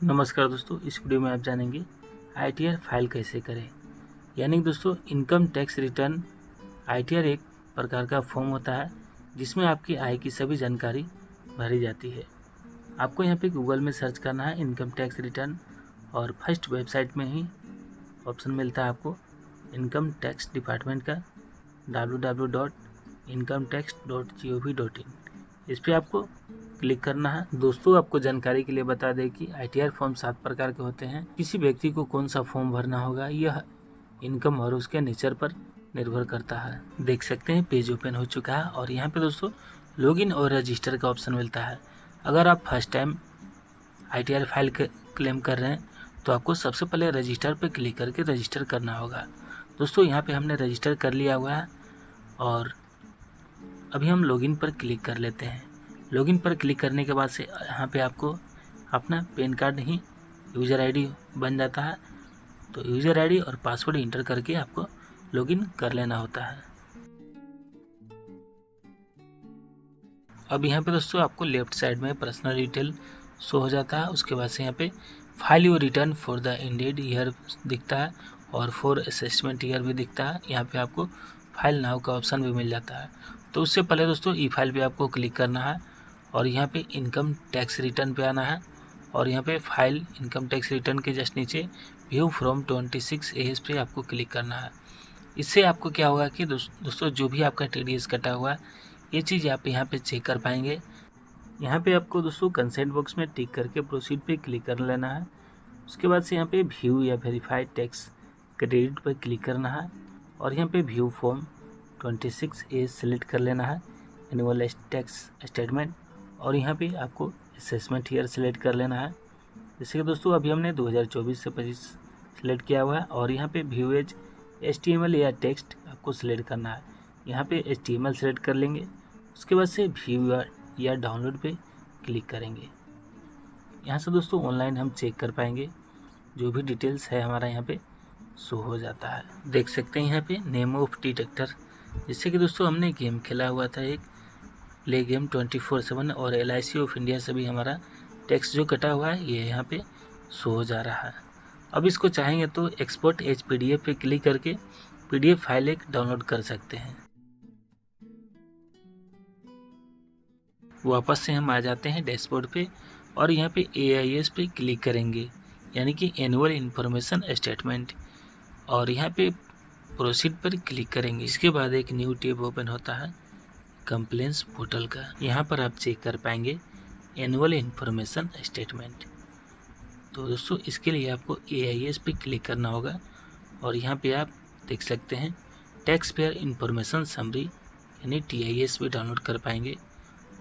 नमस्कार दोस्तों, इस वीडियो में आप जानेंगे आईटीआर फाइल कैसे करें। यानी कि दोस्तों इनकम टैक्स रिटर्न आईटीआर एक प्रकार का फॉर्म होता है जिसमें आपकी आय की सभी जानकारी भरी जाती है। आपको यहाँ पे गूगल में सर्च करना है इनकम टैक्स रिटर्न और फर्स्ट वेबसाइट में ही ऑप्शन मिलता है आपको इनकम टैक्स डिपार्टमेंट का www.incometax.gov.in। इस पर आपको क्लिक करना है। दोस्तों आपको जानकारी के लिए बता दें कि आईटीआर फॉर्म 7 प्रकार के होते हैं। किसी व्यक्ति को कौन सा फॉर्म भरना होगा यह इनकम और उसके नेचर पर निर्भर करता है। देख सकते हैं पेज ओपन हो चुका है और यहाँ पे दोस्तों लॉगिन और रजिस्टर का ऑप्शन मिलता है। अगर आप first time ITR file claim कर रहे हैं तो आपको सबसे पहले रजिस्टर पर क्लिक करके रजिस्टर करना होगा। दोस्तों यहाँ पे हमने रजिस्टर कर लिया हुआ है और अभी हम लॉगिन पर क्लिक कर लेते हैं। लॉगिन पर क्लिक करने के बाद से यहाँ पे आपको अपना पैन कार्ड ही यूज़र आईडी बन जाता है। तो यूज़र आईडी और पासवर्ड इंटर करके आपको लॉगिन कर लेना होता है। अब यहाँ पे दोस्तों आपको लेफ्ट साइड में पर्सनल डिटेल शो हो जाता है। उसके बाद से यहाँ पे file your return for the ended year दिखता है और फॉर असेसमेंट ईयर भी दिखता है। यहाँ पे आपको फाइल नाउ का ऑप्शन भी मिल जाता है। तो उससे पहले दोस्तों ई फाइल पे आपको क्लिक करना है और यहाँ पे इनकम टैक्स रिटर्न पे आना है और यहाँ पे फाइल इनकम टैक्स रिटर्न के जस्ट नीचे व्यू फ्रॉम 26 AS पे आपको क्लिक करना है। इससे आपको क्या होगा कि दोस्तों जो भी आपका TDS कटा हुआ है ये चीज़ आप यहाँ पे चेक कर पाएंगे। यहाँ पे आपको दोस्तों कंसेंट बॉक्स में टिक करके प्रोसीड पे क्लिक कर लेना है। उसके बाद से यहाँ पे व्यू या वेरीफाइड टैक्स क्रेडिट पर क्लिक करना है और यहाँ पे व्यू फॉर्म 26 AS सेलेक्ट कर लेना है एनुअल टैक्स स्टेटमेंट और यहाँ पे आपको असेसमेंट ईयर सेलेक्ट कर लेना है। जैसे कि दोस्तों अभी हमने 2024 से 25 सेलेक्ट किया हुआ है और यहाँ पे व्यू एज HTML या टेक्स्ट आपको सेलेक्ट करना है। यहाँ पे HTML सेलेक्ट कर लेंगे। उसके बाद से व्यू या डाउनलोड पे क्लिक करेंगे। यहाँ से दोस्तों ऑनलाइन हम चेक कर पाएंगे जो भी डिटेल्स है हमारा यहाँ पे शो हो जाता है। देख सकते हैं यहाँ पे नेम ऑफ डिटेक्टर, जिससे कि दोस्तों हमने गेम खेला हुआ था एक प्ले गेम 24/7 और LIC ऑफ इंडिया से भी हमारा टैक्स जो कटा हुआ है ये यहाँ पे शो हो जा रहा है। अब इसको चाहेंगे तो एक्सपोर्ट एज PDF पे क्लिक करके PDF फाइल एक डाउनलोड कर सकते हैं। वापस से हम आ जाते हैं डैशबोर्ड पे और यहाँ पे AIS पे क्लिक करेंगे यानी कि एनुअल इन्फॉर्मेशन स्टेटमेंट और यहाँ पे प्रोसीड पर क्लिक करेंगे। इसके बाद एक न्यू टैब ओपन होता है कंप्लेंट्स पोर्टल का। यहाँ पर आप चेक कर पाएंगे एनुअल इन्फॉर्मेशन स्टेटमेंट। तो दोस्तों इसके लिए आपको AIS पे क्लिक करना होगा और यहाँ पे आप देख सकते हैं टैक्स पेयर इन्फॉर्मेशन समरी यानी TIS भी डाउनलोड कर पाएंगे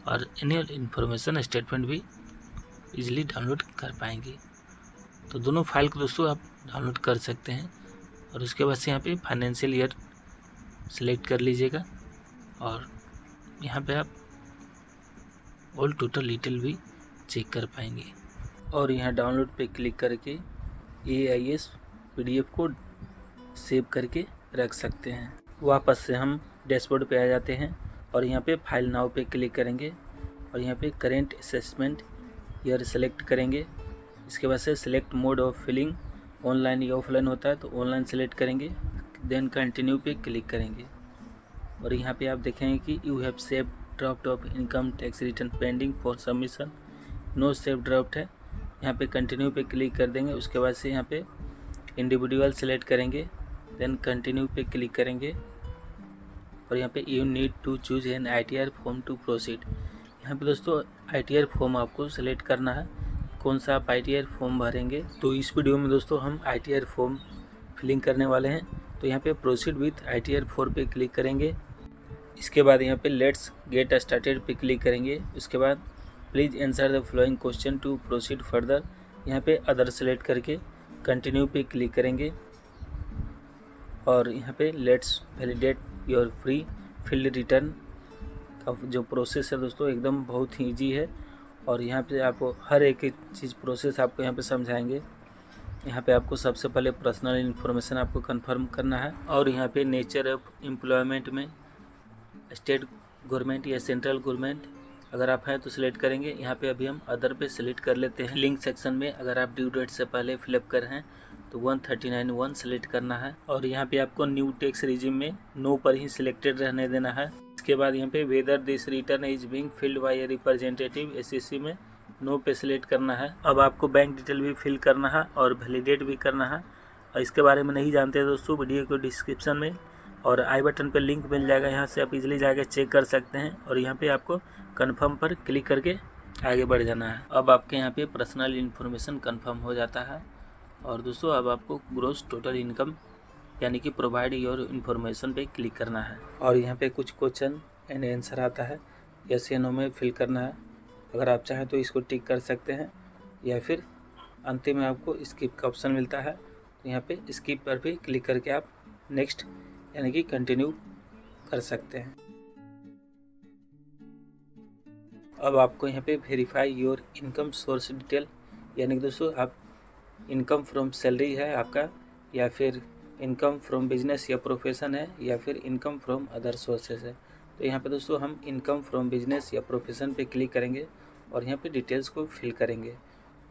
और एनुअल इन्फॉर्मेशन स्टेटमेंट भी इजीली डाउनलोड कर पाएंगे। तो दोनों फाइल को दोस्तों आप डाउनलोड कर सकते हैं और उसके बाद से यहाँ पे फाइनेंशियल ईयर सेलेक्ट कर लीजिएगा और यहाँ पे आप ऑल टोटल डिटेल भी चेक कर पाएंगे और यहाँ डाउनलोड पे क्लिक करके AIS PDF को सेव करके रख सकते हैं। वापस से हम डैशबोर्ड पे आ जाते हैं और यहाँ पे फाइल नाउ पे क्लिक करेंगे और यहाँ पे करेंट असेसमेंट ईयर सेलेक्ट करेंगे। इसके बाद से select mode of filling online या ऑफलाइन होता है तो ऑनलाइन सेलेक्ट करेंगे, देन कंटिन्यू पे क्लिक करेंगे और यहाँ पे आप देखेंगे कि you have save draft of income tax return pending for submission, no save draft है। यहाँ पे कंटिन्यू पे क्लिक कर देंगे। उसके बाद से यहाँ पे इंडिविजुअल सेलेक्ट करेंगे, देन कंटिन्यू पे क्लिक करेंगे और यहाँ पे you need to choose an ITR form to proceed. यहाँ पे दोस्तों ITR फॉर्म आपको सेलेक्ट करना है, कौन सा आप ITR फॉर्म भरेंगे। तो इस वीडियो में दोस्तों हम ITR फॉर्म फिलिंग करने वाले हैं। तो यहाँ पे प्रोसीड विथ ITR 4 पे क्लिक करेंगे। इसके बाद यहाँ पे लेट्स गेट स्टार्टेड पे क्लिक करेंगे। उसके बाद please answer the following question to proceed further. यहाँ पे अदर सेलेक्ट करके कंटिन्यू पे क्लिक करेंगे और यहाँ पे let's validate your free field return का जो प्रोसेस है दोस्तों एकदम बहुत ही ईजी है और यहाँ पे आपको हर एक चीज़ प्रोसेस आपको यहाँ पे समझाएंगे। यहाँ पे आपको सबसे पहले पर्सनल इन्फॉर्मेशन आपको कंफर्म करना है और यहाँ पे नेचर ऑफ एम्प्लॉयमेंट में स्टेट गवर्नमेंट या सेंट्रल गवर्नमेंट अगर आप हैं तो सिलेक्ट करेंगे। यहाँ पे अभी हम अदर पे सिलेक्ट कर लेते हैं। लिंक सेक्शन में अगर आप ड्यू डेट से पहले फिलअप कर हैं तो 139(1) सिलेक्ट करना है और यहाँ पे आपको न्यू टैक्स रिजिम में नो पर ही सिलेक्टेड रहने देना है। इसके बाद यहाँ पे whether this return is being filled by a representative SEC में नो पे सिलेक्ट करना है। अब आपको बैंक डिटेल भी फिल करना है और वैलिडेट भी करना है। और इसके बारे में नहीं जानते दोस्तों, वीडियो को डिस्क्रिप्शन में और आई बटन पर लिंक मिल जाएगा, यहाँ से आप इजीली जाकर चेक कर सकते हैं। और यहाँ पे आपको कन्फर्म पर क्लिक करके आगे बढ़ जाना है। अब आपके यहाँ पे पर्सनल इन्फॉर्मेशन कन्फर्म हो जाता है। और दोस्तों अब आपको ग्रॉस टोटल इनकम यानी कि प्रोवाइड योर इन्फॉर्मेशन पे क्लिक करना है। और यहाँ पे कुछ क्वेश्चन एंड आंसर आता है, यस या नो में फिल करना है। अगर आप चाहें तो इसको टिक कर सकते हैं या फिर अंतिम में आपको स्किप का ऑप्शन मिलता है, तो यहाँ पे स्किप पर भी क्लिक करके आप नेक्स्ट यानी कि कंटिन्यू कर सकते हैं। अब आपको यहाँ पे verify your income source detail यानी कि दोस्तों आप इनकम फ्रॉम सैलरी है आपका, या फिर इनकम फ्रॉम बिजनेस या प्रोफेशन है, या फिर इनकम फ्रॉम अदर सोर्सेज है। तो यहाँ पे दोस्तों हम इनकम फ्रॉम बिजनेस या प्रोफेशन पे क्लिक करेंगे और यहाँ पे डिटेल्स को फिल करेंगे।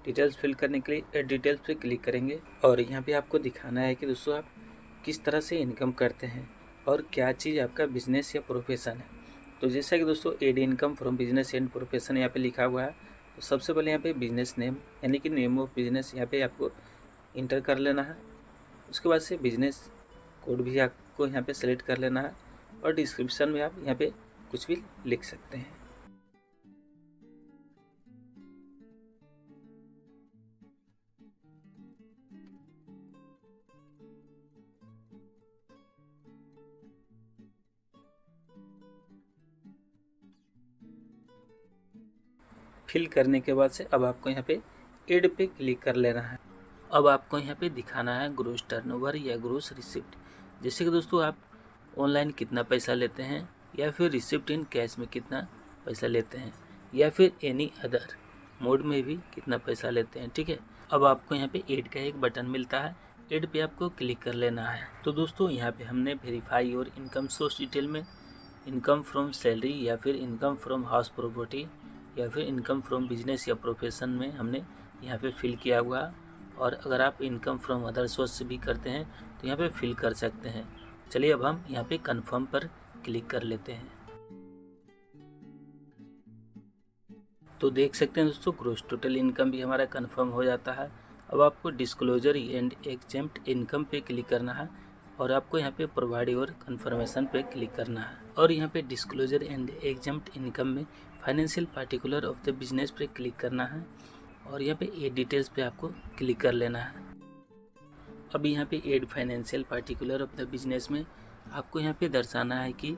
डिटेल्स फिल करने के लिए एड डिटेल्स पे क्लिक करेंगे और यहाँ पे आपको दिखाना है कि दोस्तों आप किस तरह से इनकम करते हैं और क्या चीज़ आपका बिजनेस या प्रोफेशन है। तो जैसा कि दोस्तों add income from business and profession यहाँ पे लिखा हुआ है, तो सबसे पहले यहाँ पे बिजनेस नेम यानी कि नेम ऑफ बिजनेस यहाँ पे आपको इंटर कर लेना है। उसके बाद से बिजनेस कोड भी आपको यहाँ पे सेलेक्ट कर लेना है और डिस्क्रिप्शन में आप यहाँ पे कुछ भी लिख सकते हैं। फिल करने के बाद से अब आपको यहाँ पे एड पे क्लिक कर लेना है। अब आपको यहाँ पे दिखाना है ग्रोस टर्नओवर या ग्रोस रिसिप्ट। जैसे कि दोस्तों आप ऑनलाइन कितना पैसा लेते हैं, या फिर रिसिप्ट इन कैश में कितना पैसा लेते हैं, या फिर एनी अदर मोड में भी कितना पैसा लेते हैं। ठीक है, अब आपको यहाँ पे एड का एक बटन मिलता है, एड पे आपको क्लिक कर लेना है। तो दोस्तों यहाँ पे हमने वेरीफाई और इनकम सोर्स डिटेल में इनकम फ्रॉम सैलरी या फिर इनकम फ्रॉम हाउस प्रॉपर्टी या फिर इनकम फ्रॉम बिजनेस या प्रोफेशन में हमने यहाँ पे फिल किया हुआ है। और अगर आप इनकम फ्रॉम अदर सोर्स से भी करते हैं तो यहाँ पे फिल कर सकते हैं। चलिए अब हम यहाँ पे कंफर्म पर क्लिक कर लेते हैं। तो देख सकते हैं दोस्तों ग्रॉस टोटल इनकम भी हमारा कंफर्म हो जाता है। अब आपको डिस्क्लोजर एंड एग्जेम्प्ट इनकम पे क्लिक करना है और आपको यहाँ पे प्रोवाइड योर कंफर्मेशन पे क्लिक करना है। और यहाँ पे डिस्क्लोजर एंड एग्जेम्प्ट इनकम में financial particular of the business पे क्लिक करना है और यहाँ पे एड डिटेल्स पे आपको क्लिक कर लेना है। अब यहाँ पे add financial particular of the business में आपको यहाँ पे दर्शाना है कि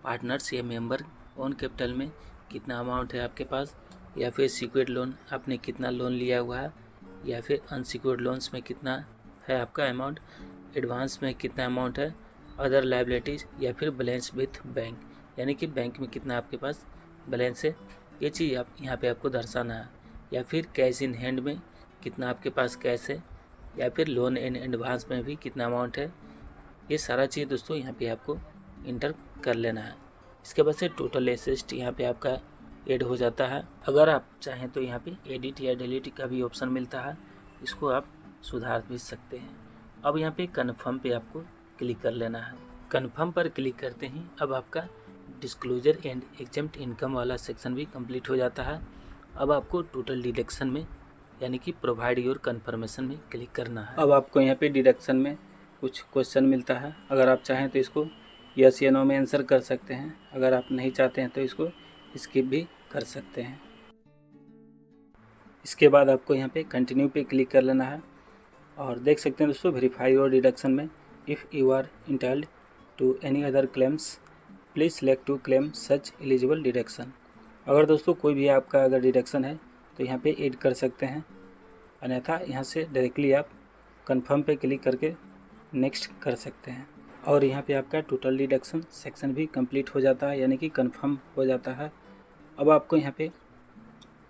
पार्टनर्स या मेंबर ओन कैपिटल में कितना अमाउंट है आपके पास, या फिर सिक्योर्ड लोन आपने कितना लोन लिया हुआ है, या फिर अनसिक्योर्ड लोन्स में कितना है आपका अमाउंट, एडवांस में कितना अमाउंट है, अदर लायबिलिटीज़, या फिर बैलेंस विथ बैंक यानी कि बैंक में कितना आपके पास बैलेंस है, ये चीज़ आप यहाँ पे आपको दर्शाना है। या फिर कैश इन हैंड में कितना आपके पास कैश है, या फिर लोन एंड एडवांस में भी कितना अमाउंट है, ये सारा चीज़ दोस्तों यहाँ पे आपको इंटर कर लेना है। इसके बाद से टोटल एसेट यहाँ पे आपका ऐड हो जाता है। अगर आप चाहें तो यहाँ पे एडिट या डिलीट का भी ऑप्शन मिलता है, इसको आप सुधार भी सकते हैं। अब यहाँ पे कन्फर्म पे आपको क्लिक कर लेना है। कन्फर्म पर क्लिक करते ही अब आपका डिस्क्लोजर एंड एग्जेम्प्ट इनकम वाला सेक्शन भी कंप्लीट हो जाता है। अब आपको टोटल डिडक्शन में यानी कि प्रोवाइड योर कंफर्मेशन में क्लिक करना है। अब आपको यहाँ पे डिडक्शन में कुछ क्वेश्चन मिलता है, अगर आप चाहें तो इसको यस या नो में आंसर कर सकते हैं, अगर आप नहीं चाहते हैं तो इसको स्किप भी कर सकते हैं। इसके बाद आपको यहाँ पे कंटिन्यू पे क्लिक कर लेना है और देख सकते हैं दोस्तों वेरीफाई योर डिडक्शन में if you are entitled to any other claims please select to claim such eligible deduction. अगर दोस्तों कोई भी आपका अगर डिडक्शन है तो यहाँ पे ऐड कर सकते हैं, अन्यथा यहाँ से डायरेक्टली आप कंफर्म पे क्लिक करके नेक्स्ट कर सकते हैं। और यहाँ पे आपका टोटल डिडक्शन सेक्शन भी कंप्लीट हो जाता है यानी कि कंफर्म हो जाता है। अब आपको यहाँ पे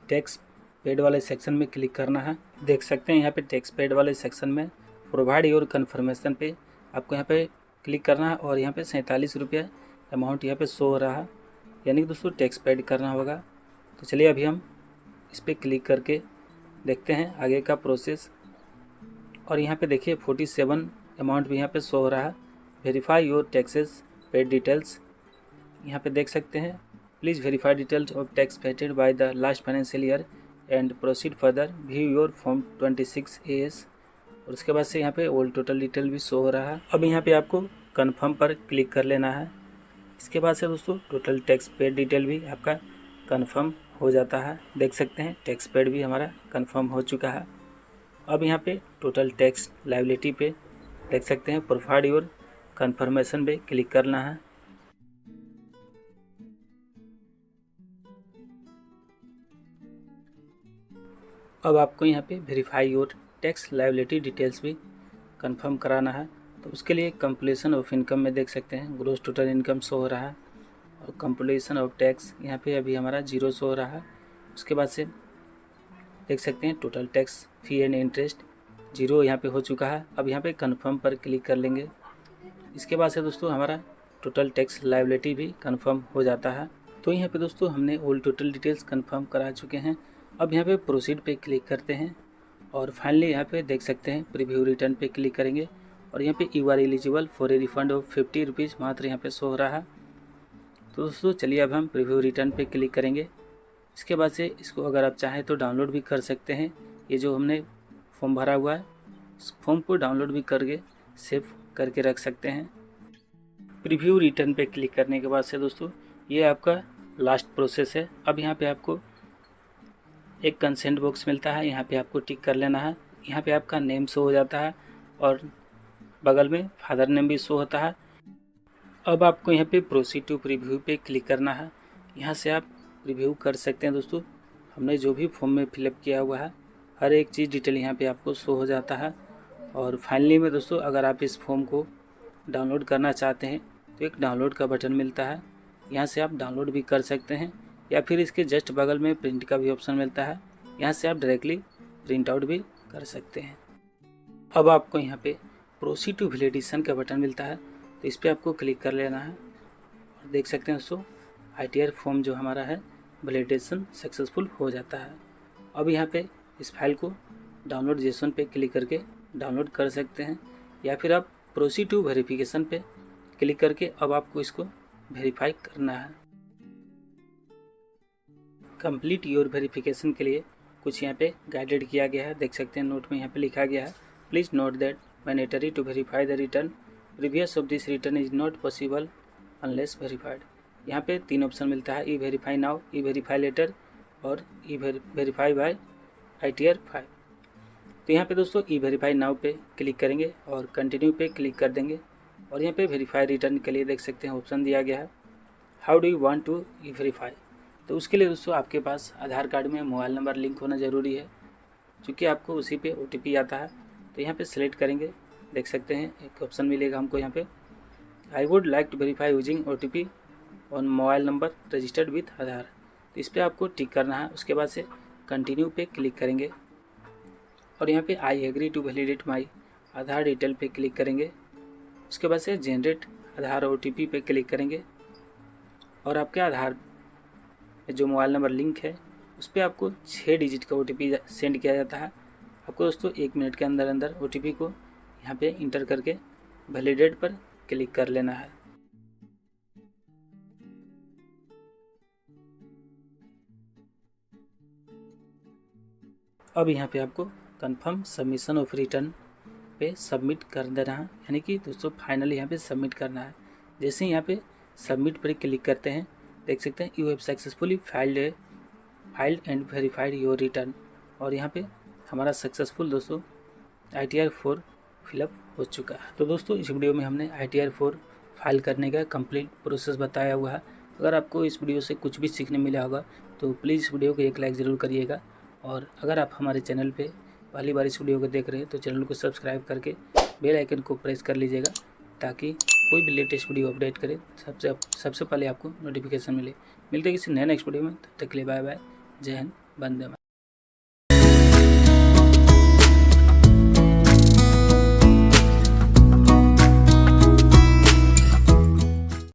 टैक्स पेड वाले सेक्शन में क्लिक करना है। देख सकते हैं यहाँ पे टैक्स पेड वाले सेक्शन में प्रोवाइड योर कंफर्मेशन पे आपको यहाँ पे क्लिक करना है और यहाँ पे 47 रुपये अमाउंट यहाँ पे शो हो रहा है, यानी कि दोस्तों टैक्स पेड करना होगा तो चलिए अभी हम इस पर क्लिक करके देखते हैं आगे का प्रोसेस। और यहाँ पे देखिए 47 अमाउंट भी यहाँ पे शो हो रहा है। Verify your taxes paid details, यहाँ पे देख सकते हैं। Please verify details of tax paid by the last financial year and proceed further, view your form 26 AS। और उसके बाद से यहाँ पे ऑल टोटल डिटेल भी शो हो रहा है। अब यहाँ पे आपको कन्फर्म पर क्लिक कर लेना है। इसके बाद से दोस्तों टोटल टैक्स पेड डिटेल भी आपका कन्फर्म हो जाता है। देख सकते हैं टैक्स पेड भी हमारा कन्फर्म हो चुका है। अब यहाँ पे टोटल टैक्स लायबिलिटी पे देख सकते हैं प्रोवाइड योर कन्फर्मेशन पे क्लिक करना है। अब आपको यहाँ पे verify your tax liability details भी कंफर्म कराना है। तो उसके लिए कंप्लीशन ऑफ इनकम में देख सकते हैं ग्रोस टोटल इनकम शो हो रहा है और कंप्लीशन ऑफ टैक्स यहाँ पे अभी हमारा 0 शो हो रहा है। उसके बाद से देख सकते हैं total tax fee and interest 0 यहाँ पे हो चुका है। अब यहाँ पे कंफर्म पर क्लिक कर लेंगे। इसके बाद से दोस्तों हमारा टोटल टैक्स लायबिलिटी भी कंफर्म हो जाता है। तो यहाँ पे दोस्तों हमने ऑल टोटल डिटेल्स कंफर्म करा चुके हैं। अब यहाँ पे प्रोसीड पे क्लिक करते हैं और फाइनली यहाँ पे देख सकते हैं प्रीव्यू रिटर्न पे क्लिक करेंगे और यहाँ पे you are eligible for a refund of 50 rupees मात्र यहाँ पे शो हो रहा है। तो दोस्तों चलिए अब हम प्रीव्यू रिटर्न पे क्लिक करेंगे। इसके बाद से इसको अगर आप चाहें तो डाउनलोड भी कर सकते हैं। ये जो हमने फॉर्म भरा हुआ है इस फॉर्म को डाउनलोड भी करके सेव करके रख सकते हैं। प्रीव्यू रिटर्न पे क्लिक करने के बाद से दोस्तों ये आपका लास्ट प्रोसेस है। अब यहाँ पे आपको एक कंसेंट बॉक्स मिलता है, यहाँ पे आपको टिक कर लेना है। यहाँ पे आपका नेम शो हो जाता है और बगल में फादर नेम भी शो होता है। अब आपको यहाँ पे प्रोसीड टू प्रीव्यू पे क्लिक करना है। यहाँ से आप प्रीव्यू कर सकते हैं। दोस्तों हमने जो भी फॉर्म में फिलअप किया हुआ है हर एक चीज़ डिटेल यहाँ पे आपको शो हो जाता है। और फाइनली में दोस्तों अगर आप इस फॉर्म को डाउनलोड करना चाहते हैं तो एक डाउनलोड का बटन मिलता है, यहाँ से आप डाउनलोड भी कर सकते हैं या फिर इसके जस्ट बगल में प्रिंट का भी ऑप्शन मिलता है, यहाँ से आप डायरेक्टली प्रिंट आउट भी कर सकते हैं। अब आपको यहाँ पे प्रोसीड टू वैलिडेशन का बटन मिलता है, तो इस पर आपको क्लिक कर लेना है और देख सकते हैं दोस्तों ITR फॉर्म जो हमारा है वैलिडेशन सक्सेसफुल हो जाता है। अब यहाँ पे इस फाइल को डाउनलोड जेसन पे क्लिक करके डाउनलोड कर सकते हैं या फिर आप प्रोसीड टू वेरिफिकेशन पे क्लिक करके अब आपको इसको वेरीफाई करना है। कंप्लीट योर वेरिफिकेशन के लिए कुछ यहाँ पे गाइडेड किया गया है। देख सकते हैं नोट में यहाँ पे लिखा गया है please note that mandatory to verify the return previous of this return is not possible unless verified. यहाँ पे 3 ऑप्शन मिलता है, e verify now, e verify later और ई वेरीफाई बाय ITR 5। तो यहाँ पे दोस्तों ई वेरीफाई नाउ पे क्लिक करेंगे और कंटिन्यू पे क्लिक कर देंगे और यहाँ पे वेरीफाई रिटर्न के लिए देख सकते हैं ऑप्शन दिया गया है how do you want to e verify. तो उसके लिए दोस्तों आपके पास आधार कार्ड में मोबाइल नंबर लिंक होना ज़रूरी है, क्योंकि आपको उसी पे OTP आता है। तो यहाँ पे सिलेक्ट करेंगे, देख सकते हैं एक ऑप्शन मिलेगा हमको यहाँ पे I would like to verify using OTP on mobile number registered with Aadhaar. तो इस पर आपको टिक करना है। उसके बाद से कंटिन्यू पे क्लिक करेंगे और यहाँ पे I agree to validate my Aadhaar detail पे क्लिक करेंगे। उसके बाद से जनरेट आधार OTP पे क्लिक करेंगे और आपके आधार जो मोबाइल नंबर लिंक है उस पर आपको 6 डिजिट का OTP सेंड किया जाता है। आपको दोस्तों 1 मिनट के अंदर अंदर OTP को यहाँ पे इंटर करके वैलिडेट पर क्लिक कर लेना है। अब यहाँ पे आपको कंफर्म सबमिशन ऑफ रिटर्न पे सबमिट कर देना है, यानी कि दोस्तों फाइनली यहाँ पे सबमिट करना है। जैसे ही यहाँ पे सबमिट पर क्लिक करते हैं देख सकते हैं you have successfully filed and verified your return. और यहाँ पे हमारा सक्सेसफुल दोस्तों ITR 4 फिलअप हो चुका है। तो दोस्तों इस वीडियो में हमने ITR 4 फाइल करने का कंप्लीट प्रोसेस बताया हुआ है। अगर आपको इस वीडियो से कुछ भी सीखने मिला होगा तो प्लीज़ इस वीडियो को एक लाइक ज़रूर करिएगा। और अगर आप हमारे चैनल पे पहली बार इस वीडियो को देख रहे हैं तो चैनल को सब्सक्राइब करके बेल आइकन को प्रेस कर लीजिएगा, ताकि कोई भी लेटेस्ट वीडियो अपडेट करें सबसे पहले आपको नोटिफिकेशन मिले। मिलते हैं किसी नए नेक्स्ट वीडियो में, तब तक के लिए बाय बाय, जय हिंद, वंदे मातरम।